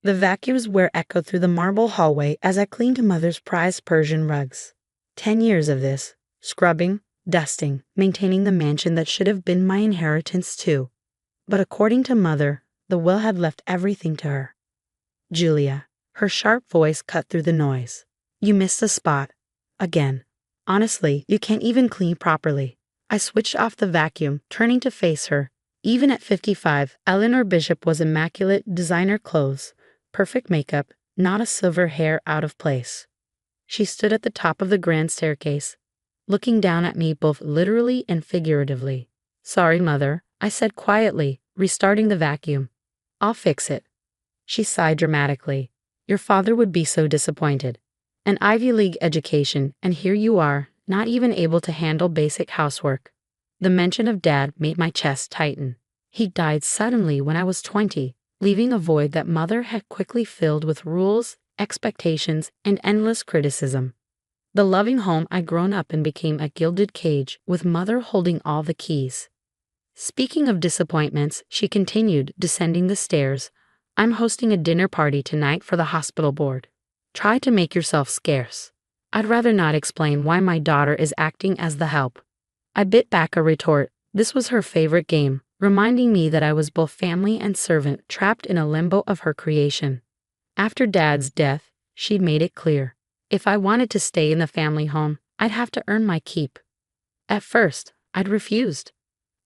The vacuum's whir echoed through the marble hallway as I cleaned Mother's prized Persian rugs. 10 years of this, scrubbing, dusting, maintaining the mansion that should have been my inheritance too. But according to Mother, the will had left everything to her. Julia, her sharp voice cut through the noise. You missed a spot. Again. Honestly, you can't even clean properly. I switched off the vacuum, turning to face her. Even at 55, Eleanor Bishop was immaculate, designer clothes, perfect makeup, not a silver hair out of place. She stood at the top of the grand staircase, looking down at me both literally and figuratively. Sorry, Mother, I said quietly, restarting the vacuum. I'll fix it. She sighed dramatically. Your father would be so disappointed. An Ivy League education, and here you are, not even able to handle basic housework. The mention of Dad made my chest tighten. He died suddenly when I was 20, leaving a void that Mother had quickly filled with rules, expectations, and endless criticism. The loving home I'd grown up in became a gilded cage, with Mother holding all the keys. Speaking of disappointments, she continued, descending the stairs. I'm hosting a dinner party tonight for the hospital board. Try to make yourself scarce. I'd rather not explain why my daughter is acting as the help. I bit back a retort. This was her favorite game, reminding me that I was both family and servant trapped in a limbo of her creation. After Dad's death, she'd made it clear. If I wanted to stay in the family home, I'd have to earn my keep. At first, I'd refused.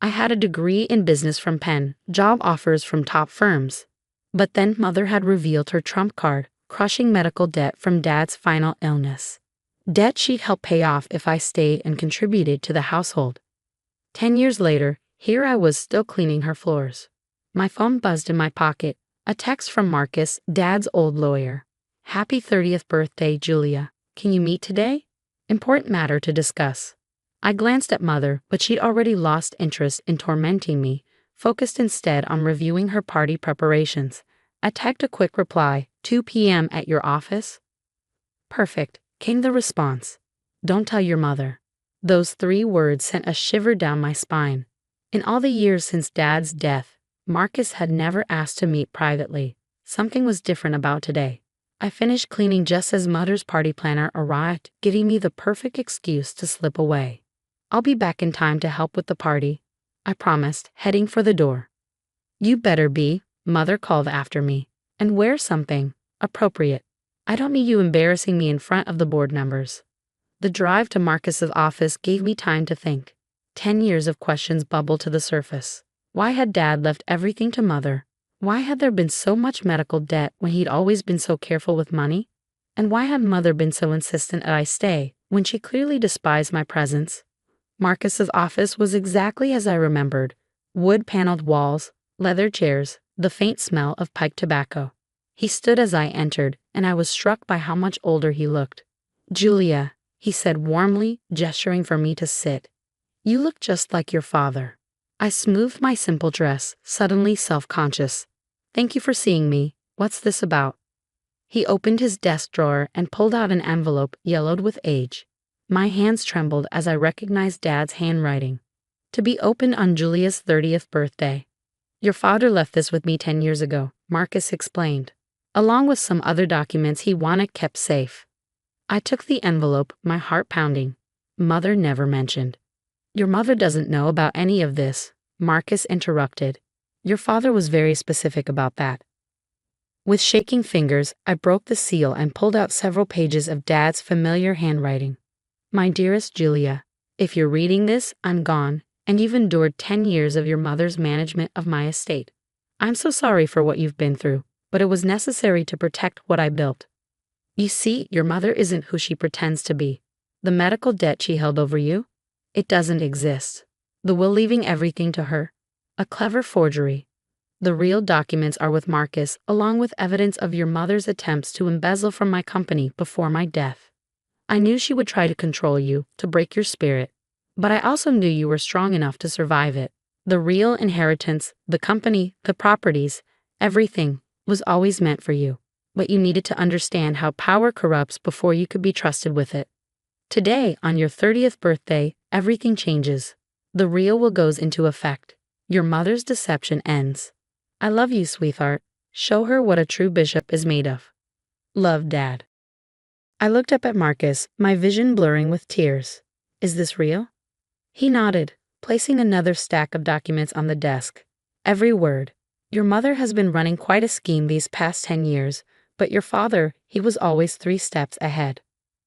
I had a degree in business from Penn, job offers from top firms. But then Mother had revealed her trump card, crushing medical debt from Dad's final illness. Debt she'd help pay off if I stayed and contributed to the household. 10 years later, here I was still cleaning her floors. My phone buzzed in my pocket, a text from Marcus, Dad's old lawyer. Happy 30th birthday, Julia. Can you meet today? Important matter to discuss. I glanced at Mother, but she'd already lost interest in tormenting me, focused instead on reviewing her party preparations. I typed a quick reply, 2 p.m. at your office? Perfect, came the response. Don't tell your mother. Those 3 words sent a shiver down my spine. In all the years since Dad's death, Marcus had never asked to meet privately. Something was different about today. I finished cleaning just as Mother's party planner arrived, giving me the perfect excuse to slip away. I'll be back in time to help with the party, I promised, heading for the door. You better be, Mother called after me. And wear something appropriate. I don't need you embarrassing me in front of the board members. The drive to Marcus's office gave me time to think. 10 years of questions bubbled to the surface. Why had Dad left everything to Mother? Why had there been so much medical debt when he'd always been so careful with money? And why had Mother been so insistent that I stay when she clearly despised my presence? Marcus's office was exactly as I remembered. Wood-paneled walls, leather chairs, the faint smell of pipe tobacco. He stood as I entered, and I was struck by how much older he looked. Julia, he said warmly, gesturing for me to sit. You look just like your father. I smoothed my simple dress, suddenly self-conscious. Thank you for seeing me. What's this about? He opened his desk drawer and pulled out an envelope yellowed with age. My hands trembled as I recognized Dad's handwriting. To be opened on Julia's 30th birthday. Your father left this with me 10 years ago, Marcus explained, along with some other documents he wanted kept safe. I took the envelope, my heart pounding. Mother never mentioned. Your mother doesn't know about any of this, Marcus interrupted. Your father was very specific about that. With shaking fingers, I broke the seal and pulled out several pages of Dad's familiar handwriting. My dearest Julia, if you're reading this, I'm gone, and you've endured 10 years of your mother's management of my estate. I'm so sorry for what you've been through, but it was necessary to protect what I built. You see, your mother isn't who she pretends to be. The medical debt she held over you? It doesn't exist. The will leaving everything to her? A clever forgery. The real documents are with Marcus, along with evidence of your mother's attempts to embezzle from my company before my death. I knew she would try to control you, to break your spirit, but I also knew you were strong enough to survive it. The real inheritance, the company, the properties, everything was always meant for you, but you needed to understand how power corrupts before you could be trusted with it. Today, on your 30th birthday, everything changes. The real will goes into effect. Your mother's deception ends. I love you, sweetheart, Show her what a true bishop is made of. Love, Dad. I looked up at Marcus, my vision blurring with tears. Is this real? He nodded, placing another stack of documents on the desk. Every word. Your mother has been running quite a scheme these past 10 years, but your father, he was always 3 steps ahead.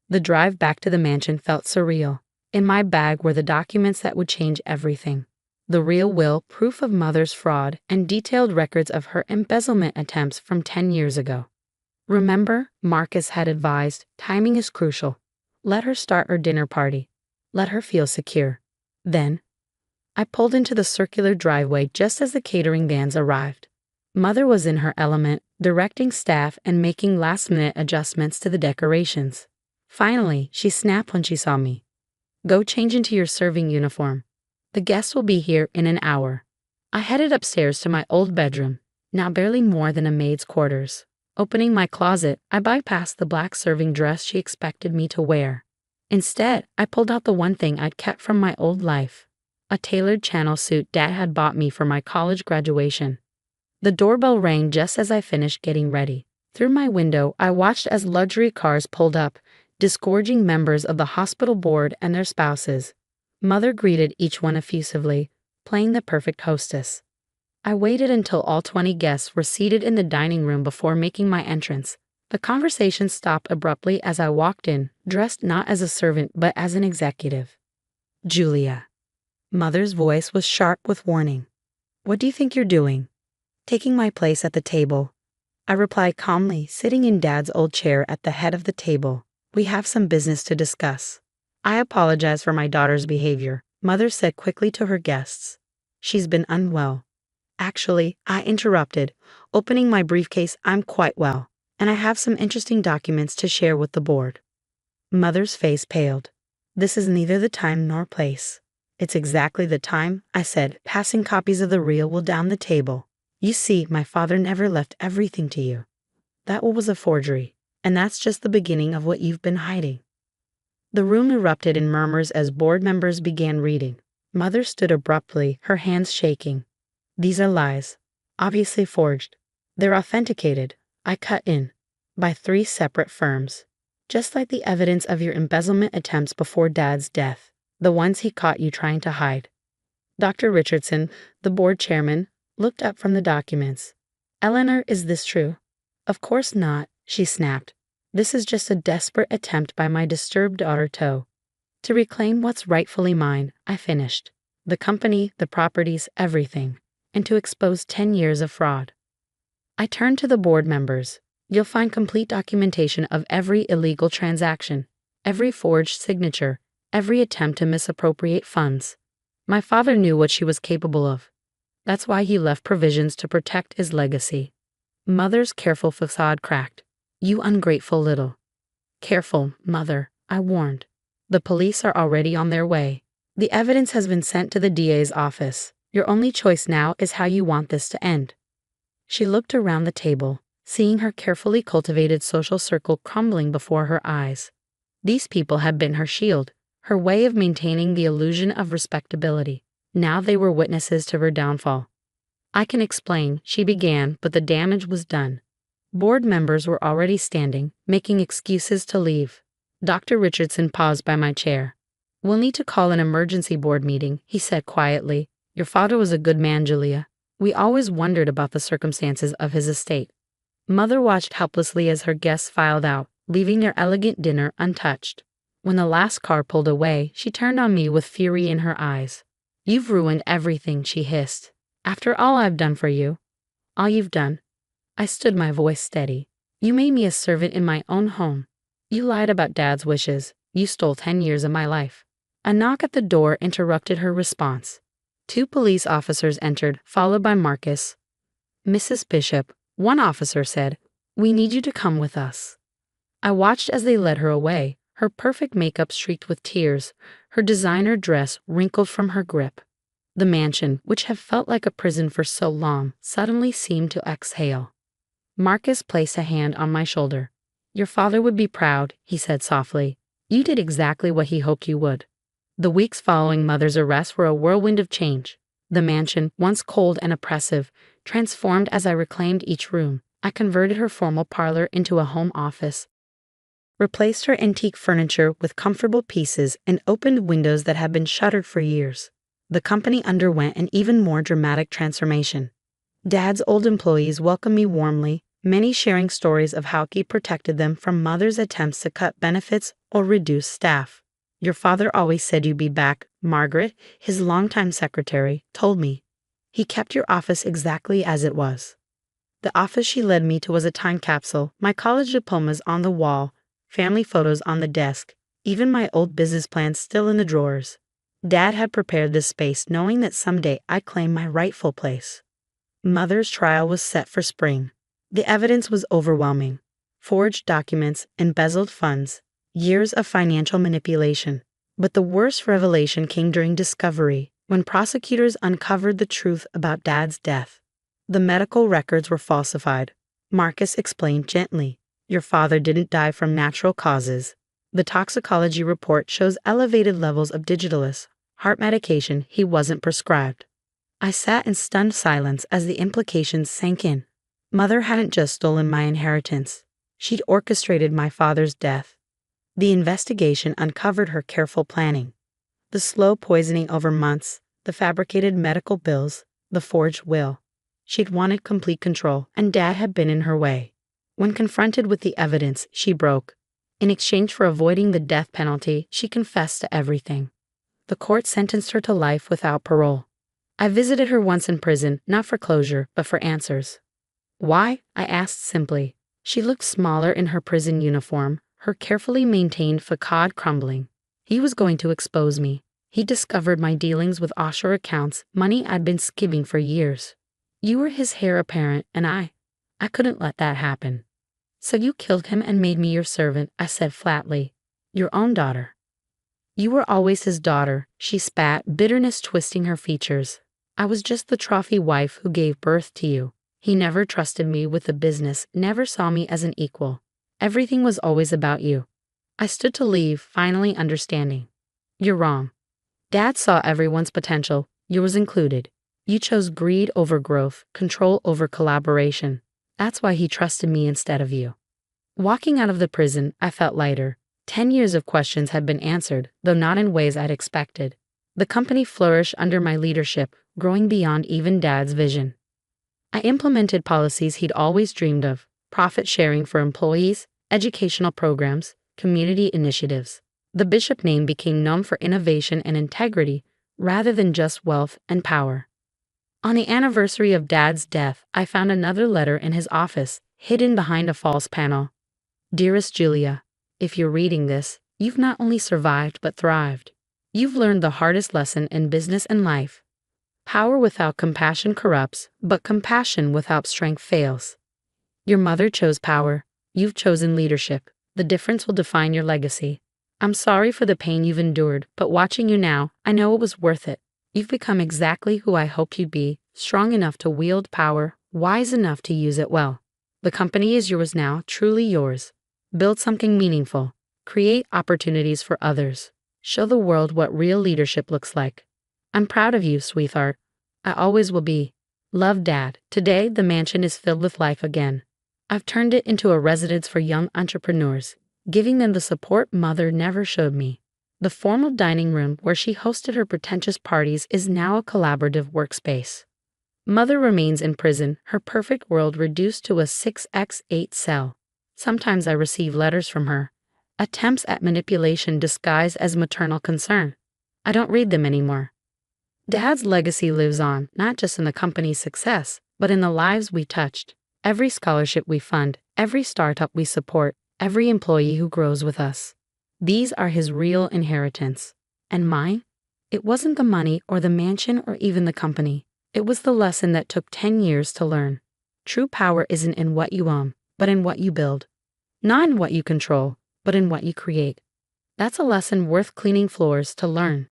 The drive back to the mansion felt surreal. In my bag were the documents that would change everything. The real will, proof of mother's fraud, and detailed records of her embezzlement attempts from 10 years ago. Remember, Marcus had advised, timing is crucial. Let her start her dinner party. Let her feel secure. Then, I pulled into the circular driveway just as the catering vans arrived. Mother was in her element, directing staff and making last-minute adjustments to the decorations. Finally, she snapped when she saw me. Go change into your serving uniform. The guests will be here in an hour. I headed upstairs to my old bedroom, now barely more than a maid's quarters. Opening my closet, I bypassed the black serving dress she expected me to wear. Instead, I pulled out the one thing I'd kept from my old life, a tailored Channel suit Dad had bought me for my college graduation. The doorbell rang just as I finished getting ready. Through my window, I watched as luxury cars pulled up, disgorging members of the hospital board and their spouses. Mother greeted each one effusively, playing the perfect hostess. I waited until all 20 guests were seated in the dining room before making my entrance. The conversation stopped abruptly as I walked in, dressed not as a servant but as an executive. Julia. Mother's voice was sharp with warning. What do you think you're doing? Taking my place at the table. I replied calmly, sitting in Dad's old chair at the head of the table. We have some business to discuss. I apologize for my daughter's behavior, Mother said quickly to her guests. She's been unwell. Actually, I interrupted, opening my briefcase. I'm quite well, and I have some interesting documents to share with the board. Mother's face paled. This is neither the time nor place. It's exactly the time, I said, passing copies of the real will down the table. You see, my father never left everything to you. That was a forgery, and that's just the beginning of what you've been hiding. The room erupted in murmurs as board members began reading. Mother stood abruptly, her hands shaking. These are lies, obviously forged. They're authenticated, I cut in, by 3 separate firms. Just like the evidence of your embezzlement attempts before Dad's death, the ones he caught you trying to hide. Dr. Richardson, the board chairman, looked up from the documents. Eleanor, is this true? Of course not, she snapped. This is just a desperate attempt by my disturbed daughter to reclaim what's rightfully mine, I finished. The company, the properties, everything. And to expose 10 years of fraud. I turned to the board members. You'll find complete documentation of every illegal transaction, every forged signature, every attempt to misappropriate funds. My father knew what she was capable of. That's why he left provisions to protect his legacy. Mother's careful facade cracked. You ungrateful little. Careful, Mother, I warned. The police are already on their way. The evidence has been sent to the DA's office. Your only choice now is how you want this to end. She looked around the table, seeing her carefully cultivated social circle crumbling before her eyes. These people had been her shield, her way of maintaining the illusion of respectability. Now they were witnesses to her downfall. I can explain, she began, but the damage was done. Board members were already standing, making excuses to leave. Dr. Richardson paused by my chair. We'll need to call an emergency board meeting, he said quietly. Your father was a good man, Julia. We always wondered about the circumstances of his estate. Mother watched helplessly as her guests filed out, leaving their elegant dinner untouched. When the last car pulled away, she turned on me with fury in her eyes. You've ruined everything, she hissed. After all I've done for you. All you've done. I stood, my voice steady. You made me a servant in my own home. You lied about Dad's wishes. You stole 10 years of my life. A knock at the door interrupted her response. 2 police officers entered, followed by Marcus. Mrs. Bishop, one officer said, we need you to come with us. I watched as they led her away, her perfect makeup streaked with tears, her designer dress wrinkled from her grip. The mansion, which had felt like a prison for so long, suddenly seemed to exhale. Marcus placed a hand on my shoulder. Your father would be proud, he said softly. You did exactly what he hoped you would. The weeks following Mother's arrest were a whirlwind of change. The mansion, once cold and oppressive, transformed as I reclaimed each room. I converted her formal parlor into a home office, replaced her antique furniture with comfortable pieces, and opened windows that had been shuttered for years. The company underwent an even more dramatic transformation. Dad's old employees welcomed me warmly, many sharing stories of how he protected them from Mother's attempts to cut benefits or reduce staff. "Your father always said you'd be back," Margaret, his longtime secretary, told me. "He kept your office exactly as it was." The office she led me to was a time capsule, my college diplomas on the wall, family photos on the desk, even my old business plans still in the drawers. Dad had prepared this space knowing that someday I'd claim my rightful place. Mother's trial was set for spring. The evidence was overwhelming. Forged documents, embezzled funds, years of financial manipulation. But the worst revelation came during discovery, when prosecutors uncovered the truth about Dad's death. The medical records were falsified. Marcus explained gently, "Your father didn't die from natural causes. The toxicology report shows elevated levels of digitalis, heart medication he wasn't prescribed." I sat in stunned silence as the implications sank in. Mother hadn't just stolen my inheritance. She'd orchestrated my father's death. The investigation uncovered her careful planning. The slow poisoning over months, the fabricated medical bills, the forged will. She'd wanted complete control, and Dad had been in her way. When confronted with the evidence, she broke. In exchange for avoiding the death penalty, she confessed to everything. The court sentenced her to life without parole. I visited her once in prison, not for closure, but for answers. "Why?" I asked simply. She looked smaller in her prison uniform, her carefully maintained facade crumbling. "He was going to expose me. He discovered my dealings with offshore accounts, money I'd been skimming for years. You were his heir apparent, and I couldn't let that happen. So you killed him and made me your servant," I said flatly. "Your own daughter." "You were always his daughter," she spat, bitterness twisting her features. "I was just the trophy wife who gave birth to you. He never trusted me with the business, never saw me as an equal. Everything was always about you." I stood to leave, finally understanding. "You're wrong. Dad saw everyone's potential, yours included. You chose greed over growth, control over collaboration. That's why he trusted me instead of you." Walking out of the prison, I felt lighter. 10 years of questions had been answered, though not in ways I'd expected. The company flourished under my leadership, growing beyond even Dad's vision. I implemented policies he'd always dreamed of: profit sharing for employees, educational programs, community initiatives. The Bishop name became known for innovation and integrity rather than just wealth and power. On the anniversary of Dad's death, I found another letter in his office, hidden behind a false panel. "Dearest Julia, if you're reading this, you've not only survived but thrived. You've learned the hardest lesson in business and life. Power without compassion corrupts, but compassion without strength fails. Your mother chose power. You've chosen leadership. The difference will define your legacy. I'm sorry for the pain you've endured, but watching you now, I know it was worth it. You've become exactly who I hoped you'd be, strong enough to wield power, wise enough to use it well. The company is yours now, truly yours. Build something meaningful. Create opportunities for others. Show the world what real leadership looks like. I'm proud of you, sweetheart. I always will be. Love, Dad." Today, the mansion is filled with life again. I've turned it into a residence for young entrepreneurs, giving them the support Mother never showed me. The formal dining room where she hosted her pretentious parties is now a collaborative workspace. Mother remains in prison, her perfect world reduced to a 6x8 cell. Sometimes I receive letters from her, attempts at manipulation disguised as maternal concern. I don't read them anymore. Dad's legacy lives on, not just in the company's success, but in the lives we touched. Every scholarship we fund, every startup we support, every employee who grows with us. These are his real inheritance. And mine? It wasn't the money or the mansion or even the company. It was the lesson that took 10 years to learn. True power isn't in what you own, but in what you build. Not in what you control, but in what you create. That's a lesson worth cleaning floors to learn.